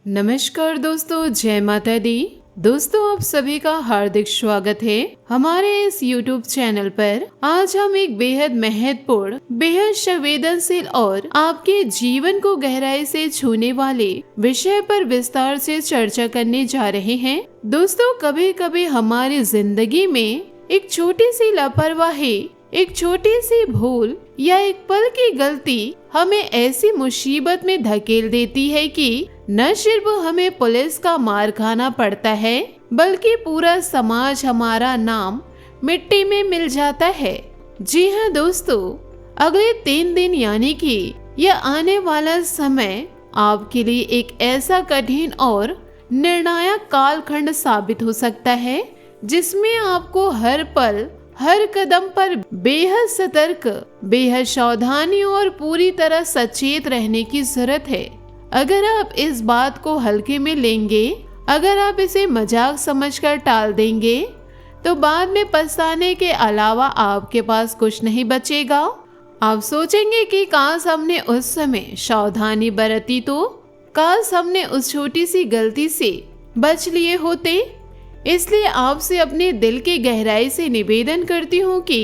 नमस्कार दोस्तों, जय माता दी। दोस्तों, आप सभी का हार्दिक स्वागत है हमारे इस YouTube चैनल पर। आज हम एक बेहद महत्वपूर्ण, बेहद संवेदनशील और आपके जीवन को गहराई से छूने वाले विषय पर विस्तार से चर्चा करने जा रहे हैं। दोस्तों, कभी कभी हमारी जिंदगी में एक छोटी सी लापरवाही, एक छोटी सी भूल या एक पल की गलती हमें ऐसी मुसीबत में धकेल देती है कि न सिर्फ हमें पुलिस का मार खाना पड़ता है, बल्कि पूरा समाज हमारा नाम मिट्टी में मिल जाता है। जी हाँ दोस्तों, अगले 3 दिन यानी कि यह आने वाला समय आपके लिए एक ऐसा कठिन और निर्णायक कालखंड साबित हो सकता है, जिसमें आपको हर पल, हर कदम पर बेहद सतर्क, बेहद सावधानी और पूरी तरह सचेत रहने की जरूरत है। अगर आप इस बात को हल्के में लेंगे, अगर आप इसे मजाक समझकर टाल देंगे, तो बाद में पछताने के अलावा आपके पास कुछ नहीं बचेगा। आप सोचेंगे कि काश हमने उस समय सावधानी बरती, तो काश हमने उस छोटी सी गलती से बच लिए होते। इसलिए आपसे अपने दिल की गहराई से निवेदन करती हूँ कि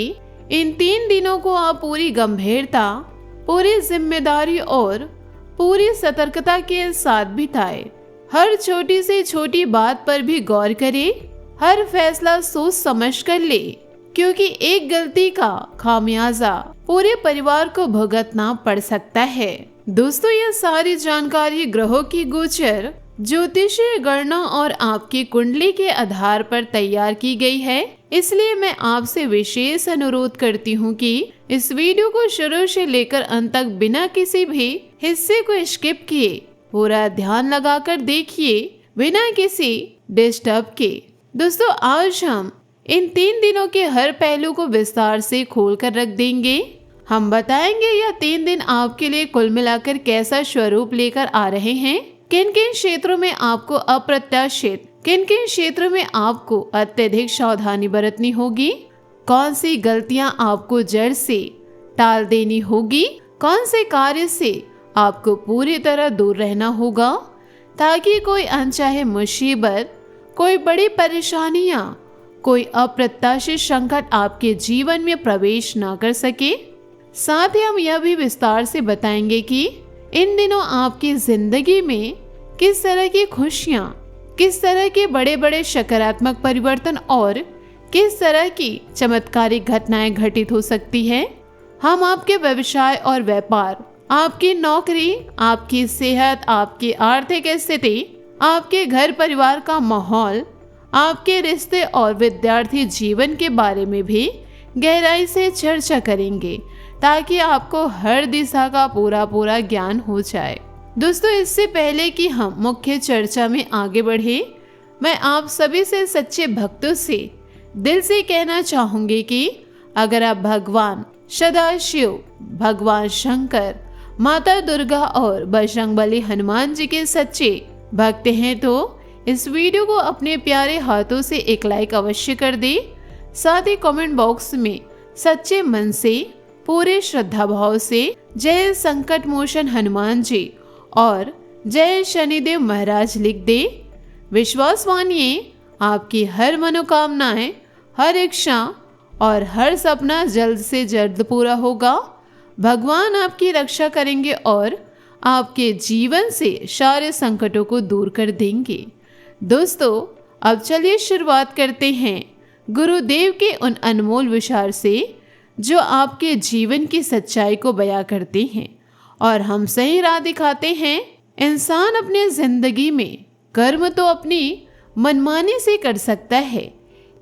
इन 3 दिनों को आप पूरी गंभीरता, पूरी जिम्मेदारी और पूरी सतर्कता के साथ बिताए। हर छोटी से छोटी बात पर भी गौर करें, हर फैसला सोच समझ कर ले, क्योंकि एक गलती का खामियाजा पूरे परिवार को भुगतना पड़ सकता है। दोस्तों, यह सारी जानकारी ग्रहों की गोचर, ज्योतिषीय गणना और आपकी कुंडली के आधार पर तैयार की गई है। इसलिए मैं आपसे विशेष अनुरोध करती हूँ कि इस वीडियो को शुरू से लेकर अंत तक बिना किसी भी हिस्से को स्किप किए पूरा ध्यान लगाकर देखिए, बिना किसी डिस्टर्ब के। दोस्तों, आज हम इन 3 दिनों के हर पहलू को विस्तार से खोल कर रख देंगे। हम बताएंगे यह 3 दिन आपके लिए कुल मिलाकर कैसा स्वरूप लेकर आ रहे हैं, किन किन क्षेत्रों में आपको अप्रत्याशित, किन किन क्षेत्रों में आपको अत्यधिक सावधानी बरतनी होगी, कौन सी गलतियां आपको जड़ से टाल देनी होगी, कौन से कार्य से आपको पूरी तरह दूर रहना होगा, ताकि कोई अनचाहे मुसीबत, कोई बड़ी परेशानियां, कोई अप्रत्याशित संकट आपके जीवन में प्रवेश ना कर सके। साथ ही हम यह भी विस्तार से बताएंगे कि इन दिनों आपकी जिंदगी में किस तरह की खुशियां, किस तरह के बड़े बड़े सकारात्मक परिवर्तन और किस तरह की चमत्कारिक घटनाएं घटित हो सकती है। हम आपके व्यवसाय और व्यापार, आपकी नौकरी, आपकी सेहत, आपकी आर्थिक स्थिति, आपके घर परिवार का माहौल, आपके रिश्ते और विद्यार्थी जीवन के बारे में भी गहराई से चर्चा करेंगे, ताकि आपको हर दिशा का पूरा ज्ञान हो जाए। दोस्तों, इससे पहले कि हम मुख्य चर्चा में आगे बढ़े, मैं आप सभी से सच्चे भक्तों से दिल से कहना चाहूंगी कि अगर आप भगवान सदाशिव, भगवान शंकर, माता दुर्गा और बजरंगबली हनुमान जी के सच्चे भक्त हैं, तो इस वीडियो को अपने प्यारे हाथों से एक लाइक अवश्य कर दे। साथ ही कमेंट बॉक्स में सच्चे मन से, पूरे श्रद्धा भाव से जय संकट मोचन हनुमान जी और जय शनिदेव महाराज लिख दे। विश्वास मानिए, आपकी हर मनोकामनाएं, हर इच्छा और हर सपना जल्द से जल्द पूरा होगा। भगवान आपकी रक्षा करेंगे और आपके जीवन से सारे संकटों को दूर कर देंगे। दोस्तों, अब चलिए शुरुआत करते हैं गुरुदेव के उन अनमोल विचार से, जो आपके जीवन की सच्चाई को बयां करते हैं और हम सही राह दिखाते हैं। इंसान अपने जिंदगी में कर्म तो अपनी मनमानी से कर सकता है,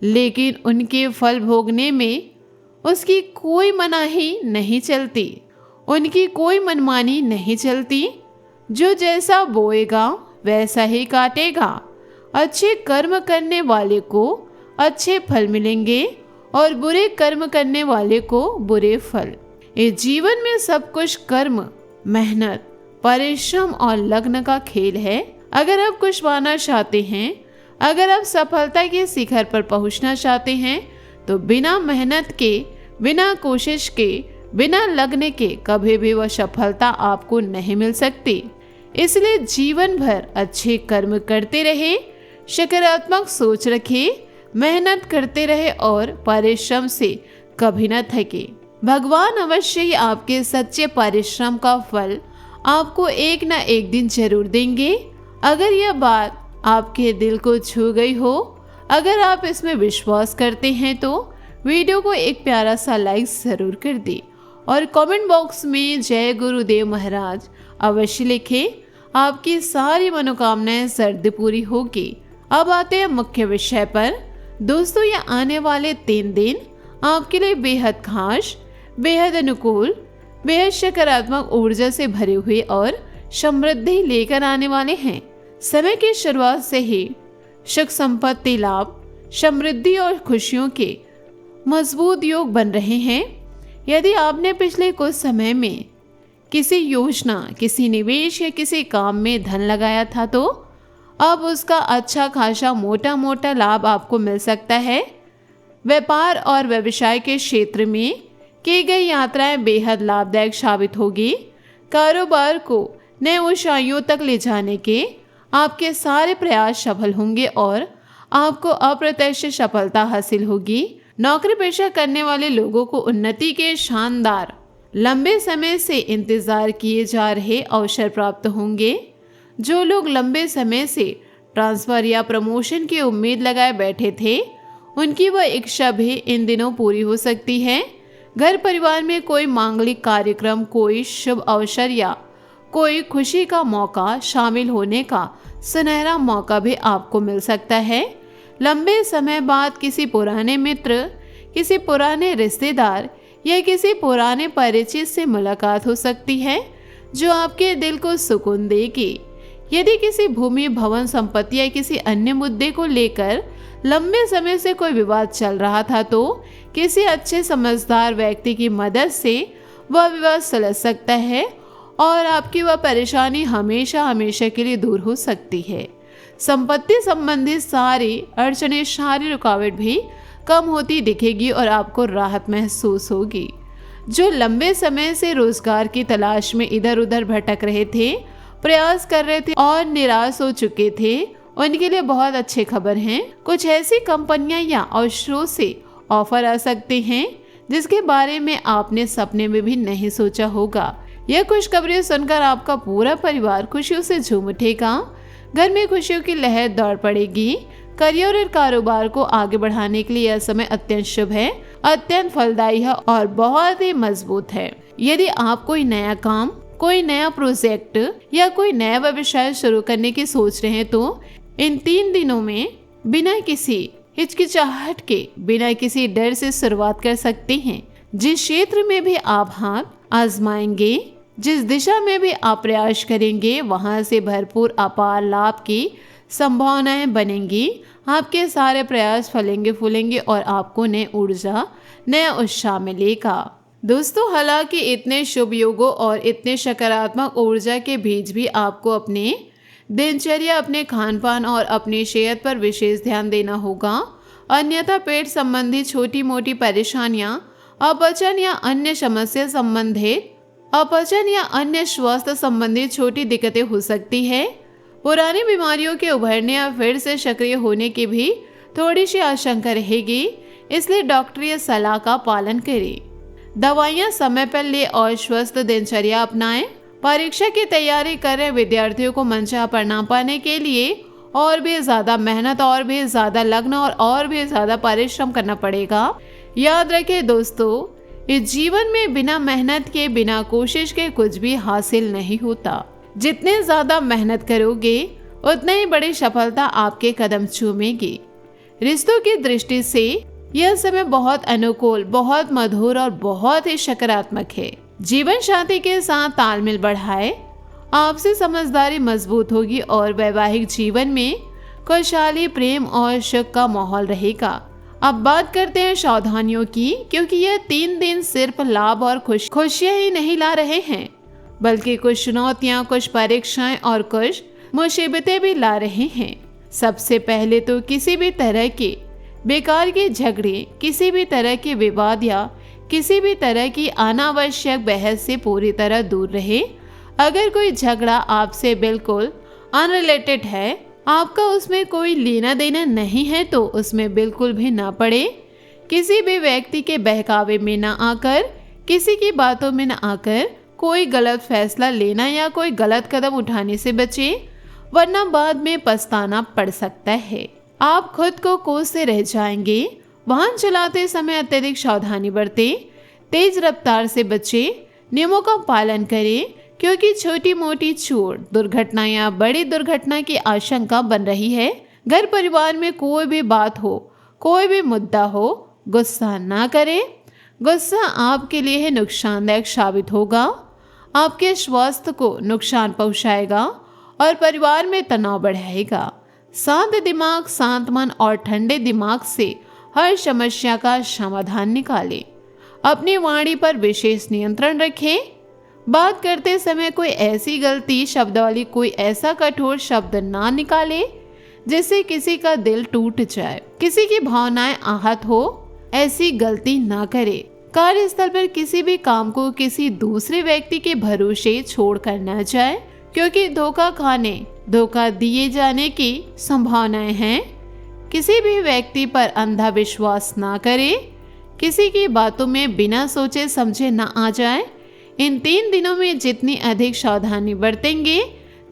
लेकिन उनके फल भोगने में उसकी कोई मनाही नहीं चलती, उनकी कोई मनमानी नहीं चलती। जो जैसा बोएगा वैसा ही काटेगा। अच्छे कर्म करने वाले को अच्छे फल मिलेंगे और बुरे कर्म करने वाले को बुरे फल। इस जीवन में सब कुछ कर्म, मेहनत, परिश्रम और लगन का खेल है। अगर आप कुछ पाना चाहते हैं, अगर आप सफलता के शिखर पर पहुंचना चाहते हैं, तो बिना मेहनत के, बिना कोशिश के, बिना लगन के कभी भी वह सफलता आपको नहीं मिल सकती। इसलिए जीवन भर अच्छे कर्म करते रहे, सकारात्मक सोच रखे, मेहनत करते रहे और परिश्रम से कभी न थके। भगवान अवश्य ही आपके सच्चे परिश्रम का फल आपको एक न एक दिन जरूर देंगे। अगर यह बात आपके दिल को छू गई हो, अगर आप इसमें विश्वास करते हैं तो वीडियो को एक प्यारा सा लाइक जरूर कर दें और कमेंट बॉक्स में जय गुरुदेव महाराज अवश्य लिखें। आपकी सारी मनोकामनाएं जल्द पूरी होगी। अब आते हैं मुख्य विषय पर। दोस्तों, ये आने वाले 3 दिन आपके लिए बेहद खास, बेहद अनुकूल, बेहद सकारात्मक ऊर्जा से भरे हुए और समृद्धि लेकर आने वाले हैं। समय की शुरुआत से ही सुख संपत्ति लाभ, समृद्धि और खुशियों के मजबूत योग बन रहे हैं। यदि आपने पिछले कुछ समय में किसी योजना, किसी निवेश या किसी काम में धन लगाया था तो अब उसका अच्छा खासा मोटा मोटा लाभ आपको मिल सकता है। व्यापार और व्यवसाय के क्षेत्र में की गई यात्राएं बेहद लाभदायक साबित होगी। कारोबार को नए ऊंचाइयों तक ले जाने के आपके सारे प्रयास सफल होंगे और आपको अप्रत्यक्ष सफलता हासिल होगी। नौकरी पेशा करने वाले लोगों को उन्नति के शानदार, लंबे समय से इंतजार किए जा रहे अवसर प्राप्त होंगे। जो लोग लंबे समय से ट्रांसफर या प्रमोशन की उम्मीद लगाए बैठे थे, उनकी वह इच्छा भी इन दिनों पूरी हो सकती है। घर परिवार में कोई मांगलिक कार्यक्रम, कोई शुभ अवसर या कोई खुशी का मौका शामिल होने का सुनहरा मौका भी आपको मिल सकता है। लंबे समय बाद किसी पुराने मित्र, किसी पुराने रिश्तेदार या किसी पुराने परिचित से मुलाकात हो सकती है जो आपके दिल को सुकून देगी। यदि किसी भूमि, भवन, संपत्ति या किसी अन्य मुद्दे को लेकर लंबे समय से कोई विवाद चल रहा था तो किसी अच्छे समझदार व्यक्ति की मदद से वह विवाद सुलझ सकता है और आपकी वह परेशानी हमेशा हमेशा के लिए दूर हो सकती है। संपत्ति संबंधित सारी अड़चनें, सारी रुकावट भी कम होती दिखेगी और आपको राहत महसूस होगी। जो लंबे समय से रोजगार की तलाश में इधर उधर भटक रहे थे, प्रयास कर रहे थे और निराश हो चुके थे, उनके लिए बहुत अच्छी खबर है। कुछ ऐसी कंपनियां या अवसरों से ऑफर आ सकते हैं जिसके बारे में आपने सपने में भी नहीं सोचा होगा। यह खुशखबरी सुनकर आपका पूरा परिवार खुशियों से झूम उठेगा। घर में खुशियों की लहर दौड़ पड़ेगी। करियर और कारोबार को आगे बढ़ाने के लिए यह समय अत्यंत शुभ है, अत्यंत फलदायी है और बहुत ही मजबूत है। यदि आप कोई नया काम, कोई नया प्रोजेक्ट या कोई नया व्यवसाय शुरू करने की सोच रहे हैं तो इन 3 दिनों में बिना किसी हिचकिचाहट के, बिना किसी डर से शुरुआत कर सकते हैं। जिस क्षेत्र में भी आप हाथ आजमाएंगे, जिस दिशा में भी आप प्रयास करेंगे, वहां से भरपूर अपार लाभ की संभावनाएं बनेंगी। आपके सारे प्रयास फलेंगे फूलेंगे और आपको नई ऊर्जा, नया उत्साह मिलेगा। दोस्तों, हालांकि इतने शुभ योगों और इतने सकारात्मक ऊर्जा के बीच भी आपको अपने दिनचर्या, अपने खान पान और अपनी सेहत पर विशेष ध्यान देना होगा। अन्यथा पेट संबंधी छोटी मोटी परेशानियां, अपचन या अन्य समस्या संबंधित, अपचन या अन्य स्वास्थ्य संबंधी छोटी दिक्कतें हो सकती है। पुरानी बीमारियों के उभरने या फिर से सक्रिय होने की भी थोड़ी सी आशंका रहेगी, इसलिए डॉक्टरी सलाह का पालन करें। दवाइयाँ समय पर ले और स्वस्थ दिनचर्या अपनाएं। परीक्षा की तैयारी कर रहे विद्यार्थियों को मनचाहा परिणाम पाने के लिए और भी ज्यादा मेहनत, और भी ज्यादा लगन और भी ज्यादा परिश्रम करना पड़ेगा। याद रखें दोस्तों, इस जीवन में बिना मेहनत के, बिना कोशिश के कुछ भी हासिल नहीं होता। जितने ज्यादा मेहनत करोगे उतनी ही बड़ी सफलता आपके कदम चूमेगी। रिश्तों की दृष्टि से यह समय बहुत अनुकूल, बहुत मधुर और बहुत ही सकारात्मक है। जीवन साथी के साथ तालमेल बढ़ाए, आपसी समझदारी मजबूत होगी और वैवाहिक जीवन में खुशहाली, प्रेम और सुख का माहौल रहेगा। अब बात करते हैं सावधानियों की, क्योंकि यह 3 दिन सिर्फ लाभ और खुशियां ही नहीं ला रहे हैं, बल्कि कुछ चुनौतियां, कुछ परीक्षाएं और कुछ मुसीबतें भी ला रहे हैं। सबसे पहले तो किसी भी तरह के बेकार के झगड़े, किसी भी तरह के विवाद या किसी भी तरह की अनावश्यक बहस से पूरी तरह दूर रहे। अगर कोई झगड़ा आपसे बिल्कुल अनरिलेटेड है, आपका उसमें कोई लेना देना नहीं है, तो उसमें बिल्कुल भी ना पड़े। किसी भी व्यक्ति के बहकावे में ना आकर, किसी की बातों में ना आकर कोई गलत फैसला लेना या कोई गलत कदम उठाने से बचे, वरना बाद में पछताना पड़ सकता है। आप खुद को कोसते रह जाएंगे। वाहन चलाते समय अत्यधिक सावधानी बरतें, तेज रफ्तार से बचें, नियमों का पालन करें, क्योंकि छोटी मोटी चोट, दुर्घटना या बड़ी दुर्घटना की आशंका बन रही है। घर परिवार में कोई भी बात हो, कोई भी मुद्दा हो, गुस्सा ना करें। गुस्सा आपके लिए है नुकसानदायक साबित होगा, आपके स्वास्थ्य को नुकसान पहुंचाएगा और परिवार में तनाव बढ़ाएगा। शांत दिमाग, शांत मन और ठंडे दिमाग से हर समस्या का समाधान निकालें। अपनी वाणी पर विशेष नियंत्रण रखें। बात करते समय कोई ऐसी गलती शब्दावली, कोई ऐसा कठोर शब्द ना निकाले जिससे किसी का दिल टूट जाए, किसी की भावनाएं आहत हो, ऐसी गलती ना करें। कार्यस्थल पर किसी भी काम को किसी दूसरे व्यक्ति के भरोसे छोड़कर न जाए, क्योंकि धोखा खाने, धोखा दिए जाने की संभावनाएं हैं। किसी भी व्यक्ति पर अंधा विश्वास ना करें, किसी की बातों में बिना सोचे समझे ना आ जाए। इन 3 दिनों में जितनी अधिक सावधानी बरतेंगे,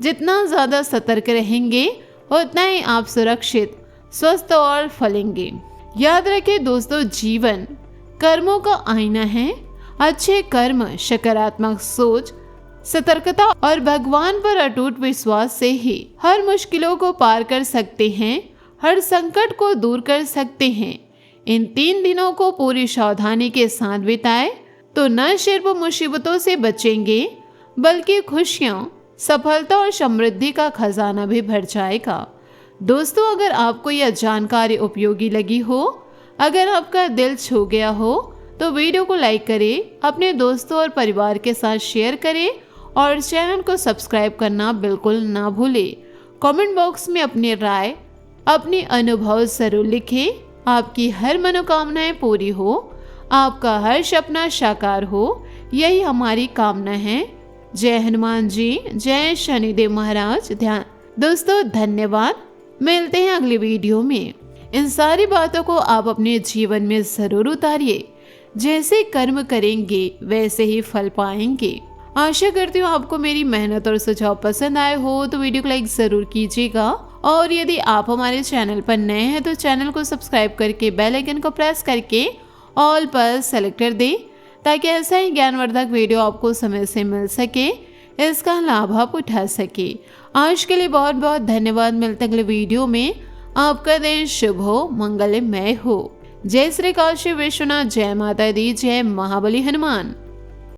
जितना ज़्यादा सतर्क रहेंगे, उतना ही आप सुरक्षित, स्वस्थ और फलेंगे। याद रखें दोस्तों, जीवन कर्मों का आईना है। अच्छे कर्म, सकारात्मक सोच, सतर्कता और भगवान पर अटूट विश्वास से ही हर मुश्किलों को पार कर सकते हैं, हर संकट को दूर कर सकते हैं। इन 3 दिनों को पूरी सावधानी के साथ बिताएं तो न सिर्फ मुसीबतों से बचेंगे, बल्कि खुशियां, सफलता और समृद्धि का खजाना भी भर जाएगा। दोस्तों, अगर आपको यह जानकारी उपयोगी लगी हो, अगर आपका दिल छू गया हो, तो वीडियो को लाइक करें, अपने दोस्तों और परिवार के साथ शेयर करें और चैनल को सब्सक्राइब करना बिल्कुल ना भूलें। कमेंट बॉक्स में अपनी राय, अपने अनुभव जरूर लिखें। आपकी हर मनोकामनाएं पूरी हो, आपका हर सपना साकार हो, यही हमारी कामना है। जय हनुमान जी, जय शनिदेव महाराज। ध्यान दोस्तों, धन्यवाद। मिलते हैं अगली वीडियो में। इन सारी बातों को आप अपने जीवन में जरूर उतारिए। जैसे कर्म करेंगे वैसे ही फल पाएंगे। आशा करती हूँ आपको मेरी मेहनत और सुझाव पसंद आए हो, तो वीडियो को लाइक जरूर कीजिएगा। और यदि आप हमारे चैनल पर नए हैं तो चैनल को सब्सक्राइब करके बेल आइकन को प्रेस करके ऑल पर सेलेक्ट कर दें, ताकि ऐसा ही ज्ञानवर्धक वीडियो आपको समय से मिल सके, इसका लाभ आप उठा सके। आज के लिए बहुत बहुत धन्यवाद। मिलते अगले वीडियो में। आपका दिन शुभ हो, मंगलमय हो। जय श्री काशी विश्वनाथ, जय माता दी, जय महाबली हनुमान।